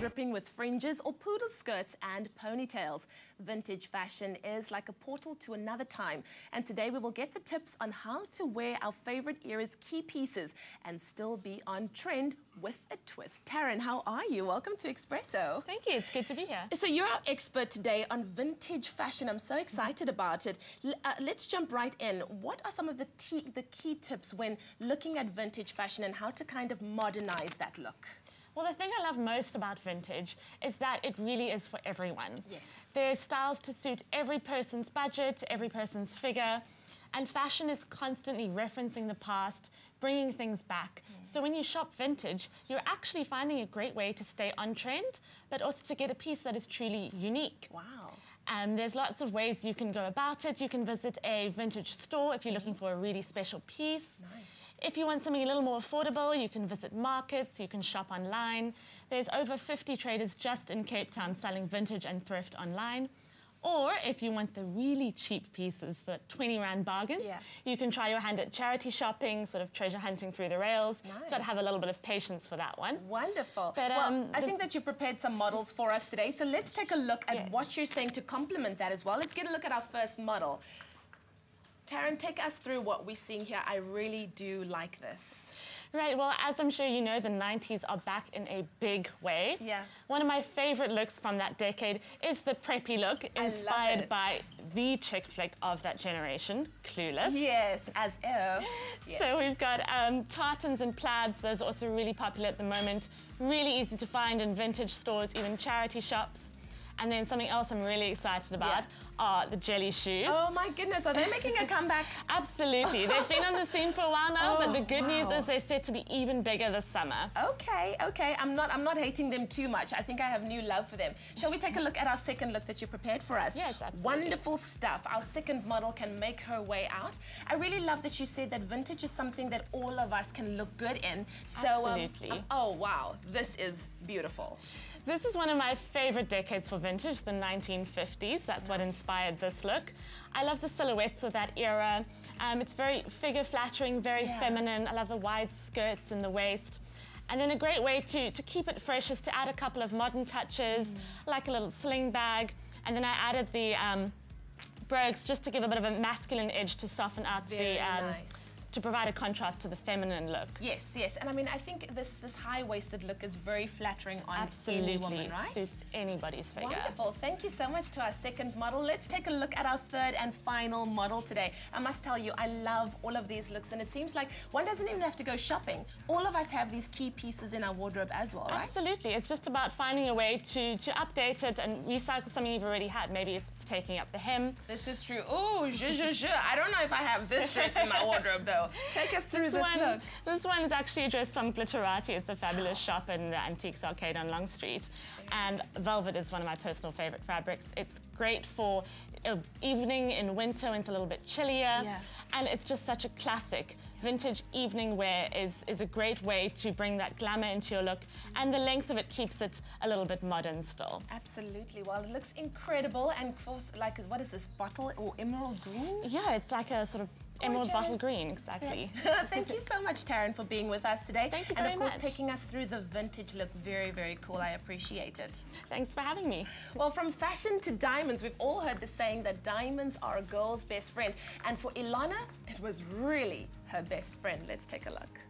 dripping with fringes or poodle skirts and ponytails. Vintage fashion is like a portal to another time. And today we will get the tips on how to wear our favorite era's key pieces and still be on trend with a twist. Taryn, how are you? Welcome to Expresso. Thank you, it's good to be here. So you're our expert today on vintage fashion. I'm so excited about it. Let's jump right in. What are some of the key tips when looking at vintage fashion and how to kind of modernize that look? Well, the thing I love most about vintage is that it really is for everyone. Yes. There's styles to suit every person's budget, every person's figure, and fashion is constantly referencing the past, bringing things back. So when you shop vintage, you're actually finding a great way to stay on trend, but also to get a piece that is truly unique. Wow. There's lots of ways you can go about it. You can visit a vintage store if you're looking for a really special piece. Nice. If you want something a little more affordable, you can visit markets, you can shop online. There's over 50 traders just in Cape Town selling vintage and thrift online. Or if you want the really cheap pieces, the 20 Rand bargains, you can try your hand at charity shopping, sort of treasure hunting through the rails. Nice. Got to have a little bit of patience for that one. Wonderful. But, well, I think that you prepared some models for us today, so let's take a look at what you're saying to complement that as well. Let's get a look at our first model. Taryn, take us through what we're seeing here. I really do like this. Right, well, as I'm sure you know, the 90s are back in a big way. Yeah. One of my favorite looks from that decade is the preppy look, inspired by the chick flick of that generation, Clueless. Yes, as if. Yes. So we've got tartans and plaids. Those are also really popular at the moment. Really easy to find in vintage stores, even charity shops. And then something else I'm really excited about are the jelly shoes. Oh my goodness, are they making a comeback? Absolutely. They've been on the scene for a while now, but the good news is they're set to be even bigger this summer. Okay, okay. I'm not hating them too much. I think I have new love for them. Shall we take a look at our second look that you prepared for us? Yes, absolutely. Wonderful stuff. Our second model can make her way out. I really love that you said that vintage is something that all of us can look good in. So, absolutely. Oh wow, this is beautiful. This is one of my favorite decades for vintage, the 1950s. That's what inspired this look. I love the silhouettes of that era. It's very figure-flattering, very feminine. I love the wide skirts in the waist. And then a great way to keep it fresh is to add a couple of modern touches, like a little sling bag. And then I added the brogues just to give a bit of a masculine edge to soften out to provide a contrast to the feminine look. Yes, yes. And I mean, I think this high-waisted look is very flattering on any woman, right? Suits anybody's figure. Wonderful. Thank you so much to our second model. Let's take a look at our third and final model today. I must tell you, I love all of these looks, and it seems like one doesn't even have to go shopping. All of us have these key pieces in our wardrobe as well, right? Absolutely. It's just about finding a way to update it and recycle something you've already had. Maybe it's taking up the hem. This is true. Oh, I don't know if I have this dress in my wardrobe, though. Take us through this look. This one is actually a dress from Glitterati. It's a fabulous shop in the Antiques Arcade on Long Street. And velvet is one of my personal favorite fabrics. It's great for evening in winter when it's a little bit chillier. And it's just such a classic. Vintage evening wear is a great way to bring that glamour into your look, and the length of it keeps it a little bit modern still. Absolutely. Well, it looks incredible, and of course, like, what is this, bottle or emerald green? Yeah, it's like a sort of emerald bottle green, exactly. Thank you so much, Taryn, for being with us today. Thank you very much. And of course, taking us through the vintage look. Very, very cool. I appreciate it. Thanks for having me. Well, from fashion to diamonds, we've all heard the saying that diamonds are a girl's best friend. And for Ilana, it was really her best friend. Let's take a look.